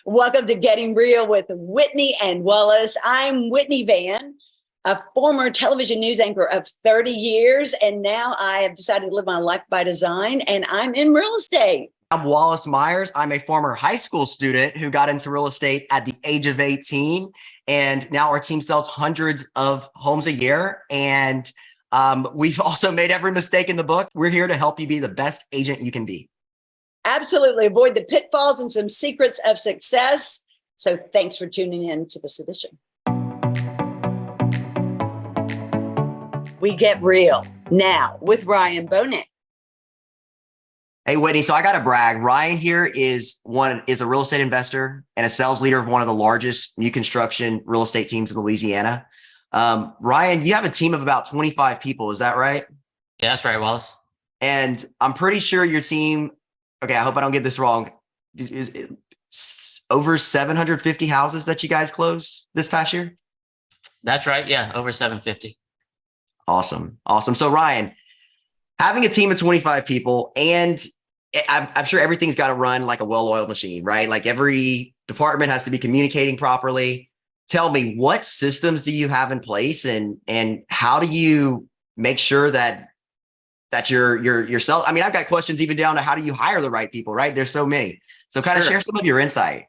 Welcome to Getting Real with Whitney and Wallace. I'm Whitney Van, a former television news anchor of 30 years, and now I have decided to live my life by design, and I'm in real estate. I'm Wallace Myers. I'm a former high school student who got into real estate at the age of 18, and now our team sells hundreds of homes a year, and we've also made every mistake in the book. We're here to help you be the best agent you can be. Absolutely. Avoid the pitfalls and some secrets of success. So thanks for tuning in to this edition. We get real now with Ryan Bonet. Hey, Whitney. So I got to brag. Ryan here is a real estate investor and a sales leader of one of the largest new construction real estate teams in Louisiana. Ryan, you have a team of about 25 people. Is that right? Yeah, that's right, Wallace. And I'm pretty sure your team, okay, I hope I don't get this wrong, is it over 750 houses that you guys closed this past year? That's right. Yeah, over 750. Awesome. So Ryan, having a team of 25 people, and I'm sure everything's got to run like a well-oiled machine, right? Like every department has to be communicating properly. Tell me, what systems do you have in place, and how do you make sure that you're self? I mean, I've got questions even down to how do you hire the right people, right? There's so many. So kind of share some of your insight.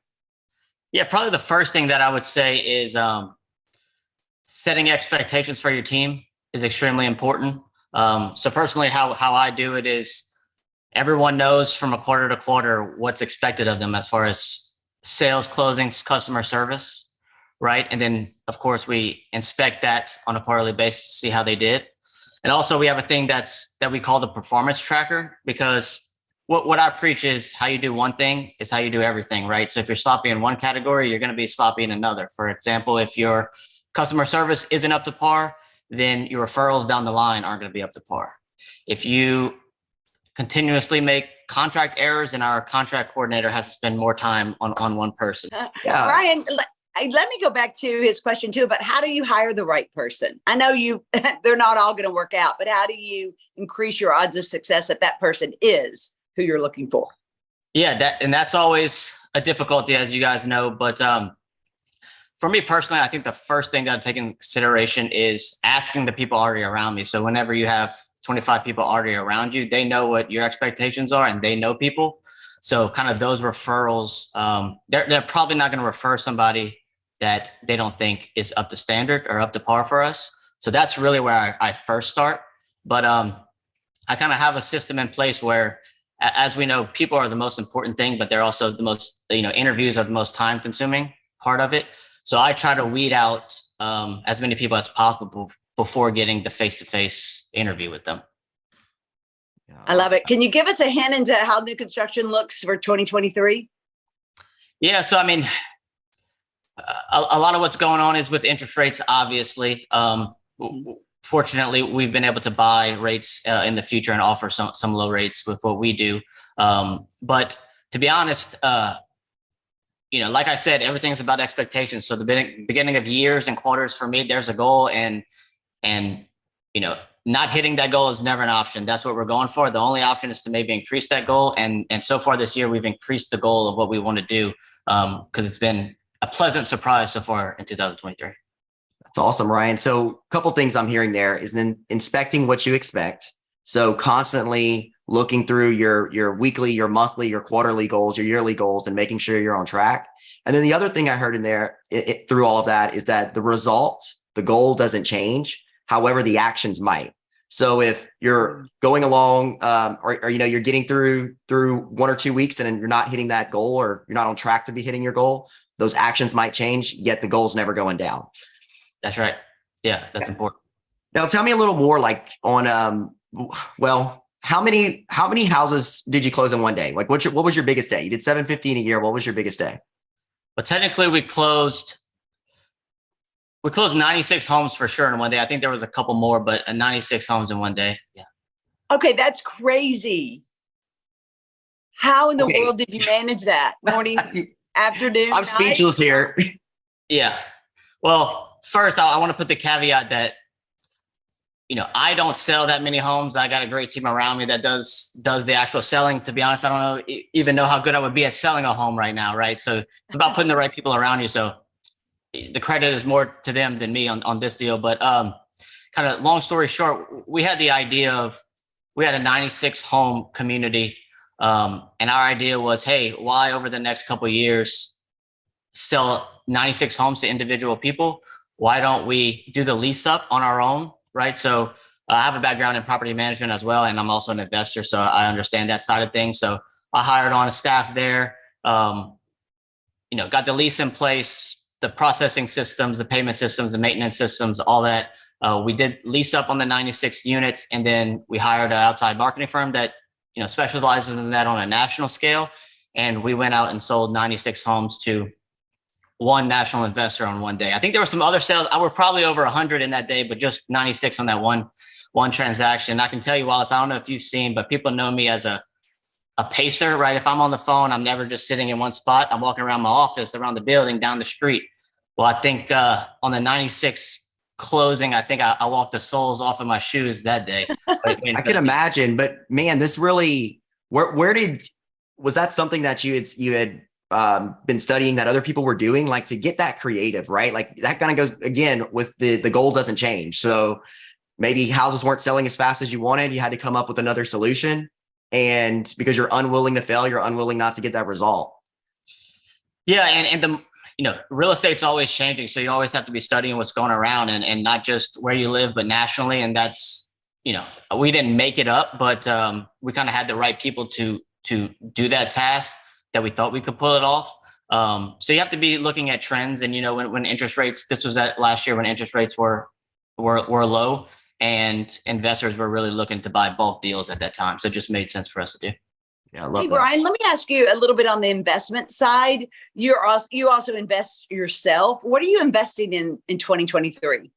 Yeah, probably the first thing that I would say is setting expectations for your team is extremely important. So personally, how I do it is everyone knows from a quarter to quarter what's expected of them as far as sales, closings, customer service, right? And then, of course, we inspect that on a quarterly basis to see how they did. And also we have a thing that we call the performance tracker, because what I preach is how you do one thing is how you do everything, right? So if you're sloppy in one category, you're going to be sloppy in another. For example, if your customer service isn't up to par, then your referrals down the line aren't going to be up to par. If you continuously make contract errors, then our contract coordinator has to spend more time on one person. Ryan, let me go back to his question too, about how do you hire the right person? I know they're not all going to work out, but how do you increase your odds of success that person is who you're looking for? Yeah, that's always a difficulty, as you guys know. But for me personally, I think the first thing that I take into consideration is asking the people already around me. So whenever you have 25 people already around you, they know what your expectations are and they know people. So kind of those referrals, they're probably not going to refer somebody that they don't think is up to standard or up to par for us. So that's really where I first start. But I kind of have a system in place where, as we know, people are the most important thing, but they're also the most, interviews are the most time consuming part of it. So I try to weed out as many people as possible before getting the face-to-face interview with them. I love it. Can you give us a hint into how new construction looks for 2023? Yeah. So, I mean, a lot of what's going on is with interest rates, obviously. Fortunately, we've been able to buy rates in the future and offer some low rates with what we do. But to be honest, like I said, everything's about expectations. So the beginning of years and quarters for me, there's a goal, and not hitting that goal is never an option. That's what we're going for. The only option is to maybe increase that goal. And so far this year, we've increased the goal of what we want to do, because it's been a pleasant surprise so far in 2023. That's awesome, Ryan. So a couple things I'm hearing there is inspecting what you expect. So constantly looking through your weekly, your monthly, your quarterly goals, your yearly goals, and making sure you're on track. And then the other thing I heard in there through all of that is that the result, the goal doesn't change. However, the actions might. So if you're going along or you're getting through 1 or 2 weeks and you're not hitting that goal, or you're not on track to be hitting your goal, those actions might change, yet the goal's never going down. That's right. Yeah, that's important. Now tell me a little more like on, how many houses did you close in one day? Like what was your biggest day? You did 750 in a year. What was your biggest day? But technically we closed 96 homes for sure in one day. I think there was a couple more, but 96 homes in one day. Yeah. Okay. That's crazy. How in the world did you manage that? Morning, afternoon, I'm speechless here. Yeah. Well, first I want to put the caveat that I don't sell that many homes. I got a great team around me that does the actual selling. To be honest, I don't even know how good I would be at selling a home right now, right? So it's about putting the right people around you. So the credit is more to them than me on this deal. But kind of long story short, we had the idea of, we had a 96 home community. And our idea was, hey, why over the next couple of years sell 96 homes to individual people? Why don't we do the lease up on our own? Right. So I have a background in property management as well. And I'm also an investor. So I understand that side of things. So I hired on a staff there, got the lease in place, the processing systems, the payment systems, the maintenance systems, all that. We did lease up on the 96 units. And then we hired an outside marketing firm that, specializes in that on a national scale. And we went out and sold 96 homes to one national investor on one day. I think there were some other sales. I were probably over 100 in that day, but just 96 on that one transaction. I can tell you, Wallace, I don't know if you've seen, but people know me as a pacer, right? If I'm on the phone, I'm never just sitting in one spot. I'm walking around my office, around the building, down the street. Well, I think on the 96 closing, I think I walked the soles off of my shoes that day. I can imagine, but man, this really, was that something that you had been studying that other people were doing, like to get that creative, right? Like that kind of goes again with the goal doesn't change. So maybe houses weren't selling as fast as you wanted. You had to come up with another solution. And because you're unwilling to fail, you're unwilling not to get that result. Yeah. And the, real estate's always changing. So you always have to be studying what's going around and not just where you live, but nationally. And that's, we didn't make it up, but we kind of had the right people to do that task that we thought we could pull it off. So you have to be looking at trends. And, when interest rates, this was that last year when interest rates were low and investors were really looking to buy bulk deals at that time. So it just made sense for us to do. Yeah, I love that. Brian, let me ask you a little bit on the investment side. You also invest yourself. What are you investing in 2023?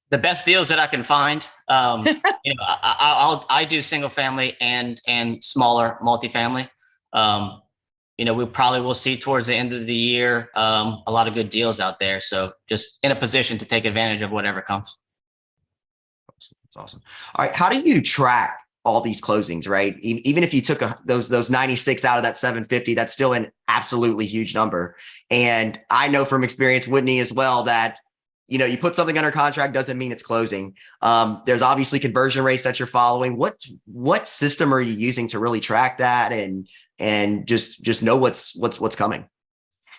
The best deals that I can find. I do single family and smaller multifamily. We probably will see towards the end of the year a lot of good deals out there. So just in a position to take advantage of whatever comes. That's awesome. All right, how do you track all these closings, right? Even if you took those 96 out of that 750, that's still an absolutely huge number. And I know from experience, Whitney, as well, that you put something under contract doesn't mean it's closing. There's obviously conversion rates that you're following. What system are you using to really track that and just know what's coming?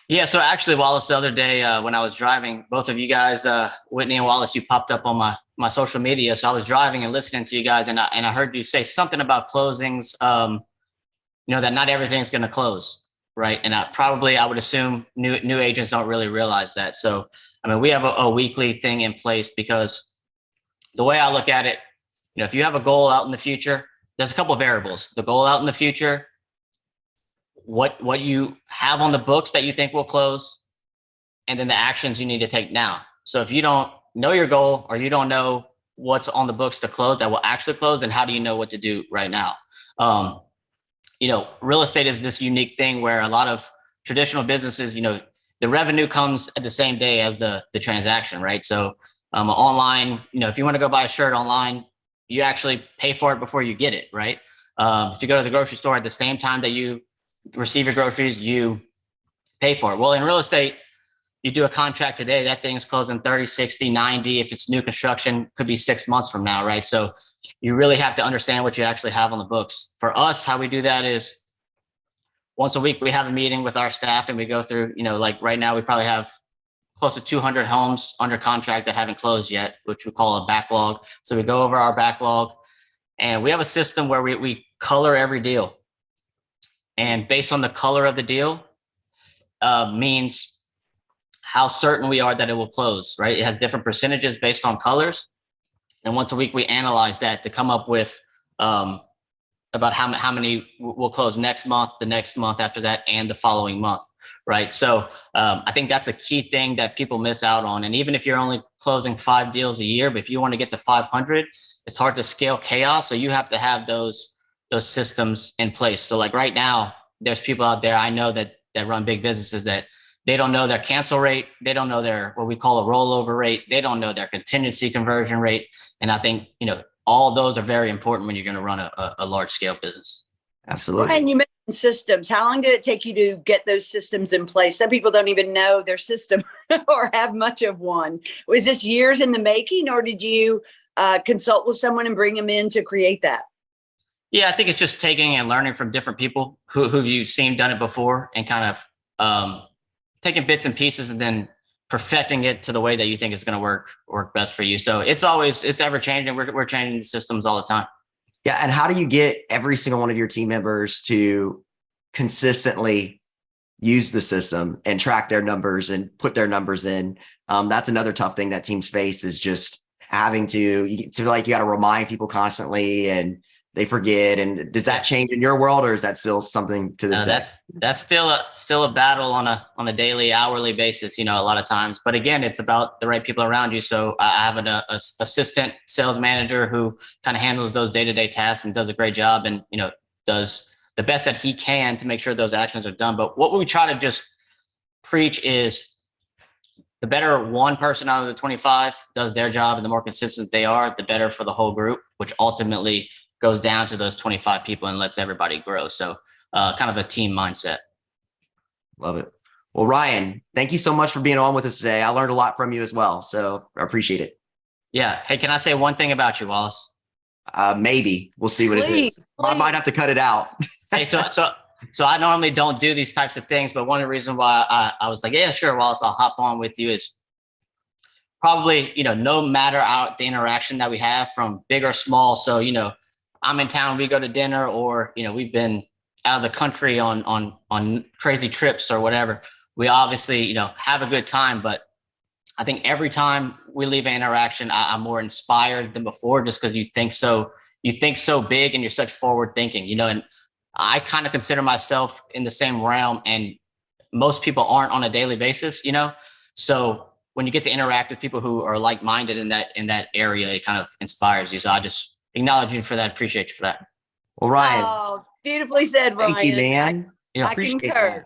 Yeah. So actually, Wallace, the other day when I was driving, both of you guys, Whitney and Wallace, you popped up on my social media. So I was driving and listening to you guys, and I heard you say something about closings. That not everything's going to close, right? And I would assume new agents don't really realize that. So we have a weekly thing in place because the way I look at it, if you have a goal out in the future, there's a couple of variables. The goal out in the future, what you have on the books that you think will close, and then the actions you need to take now. So if you don't know your goal or you don't know what's on the books to close that will actually close, then how do you know what to do right now? Real estate is this unique thing where a lot of traditional businesses, the revenue comes at the same day as the transaction, right? So online, if you want to go buy a shirt online, you actually pay for it before you get it, right? If you go to the grocery store at the same time that you receive your groceries, you pay for it. Well, in real estate, you do a contract today, that thing's closing 30, 60, 90. If it's new construction, could be 6 months from now, right? So you really have to understand what you actually have on the books. For us, how we do that is once a week, we have a meeting with our staff and we go through, like right now, we probably have close to 200 homes under contract that haven't closed yet, which we call a backlog. So we go over our backlog and we have a system where we color every deal. And based on the color of the deal means how certain we are that it will close, right? It has different percentages based on colors. And once a week, we analyze that to come up with about how many will close next month, the next month after that, and the following month, right? So I think that's a key thing that people miss out on. And even if you're only closing 5 deals a year, but if you want to get to 500, it's hard to scale chaos. So you have to have those systems in place. So like right now, there's people out there I know that run big businesses that They don't know their cancel rate. They don't know their, what we call a rollover rate. They don't know their contingency conversion rate. And I think, all those are very important when you're going to run a large scale business. Absolutely. Brian, you mentioned systems. How long did it take you to get those systems in place? Some people don't even know their system or have much of one. Was this years in the making, or did you consult with someone and bring them in to create that? Yeah, I think it's just taking and learning from different people who you've seen done it before, and kind of taking bits and pieces and then perfecting it to the way that you think is going to work best for you. So it's ever changing. We're changing the systems all the time. Yeah. And how do you get every single one of your team members to consistently use the system and track their numbers and put their numbers in? That's another tough thing that teams face, is just having to feel like you got to remind people constantly and they forget. And does that change in your world, or is that still something to this day? That's still a battle on a daily, hourly basis, a lot of times. But again, it's about the right people around you. So I have an assistant sales manager who kind of handles those day-to-day tasks and does a great job, and does the best that he can to make sure those actions are done. But what we try to just preach is, the better one person out of the 25 does their job and the more consistent they are, the better for the whole group, which ultimately goes down to those 25 people and lets everybody grow. So kind of a team mindset. Love it. Well, Ryan, thank you so much for being on with us today. I learned a lot from you as well, so I appreciate it. Yeah. Hey, can I say one thing about you, Wallace? Maybe. We'll see what it is. I might have to cut it out. Hey, so I normally don't do these types of things, but one of the reasons why I was like, yeah, sure, Wallace, I'll hop on with you, is probably, no matter the interaction that we have, from big or small. So, I'm in town, we go to dinner, or, we've been out of the country on crazy trips or whatever. We obviously, have a good time, but I think every time we leave an interaction, I'm more inspired than before, just because you think so big and you're such forward thinking, and I kind of consider myself in the same realm, and most people aren't on a daily basis, So when you get to interact with people who are like-minded in that area, it kind of inspires you. So I just acknowledge you for that. Appreciate you for that. Well, Ryan. Oh, beautifully said, Ryan. Thank you, man. I concur.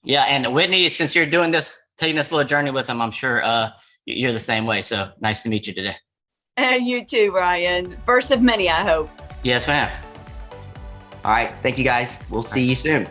Yeah. And Whitney, since you're doing this, taking this little journey with them, I'm sure you're the same way. So nice to meet you today. You too, Ryan. First of many, I hope. Yes, ma'am. All right. Thank you, guys. We'll see you soon.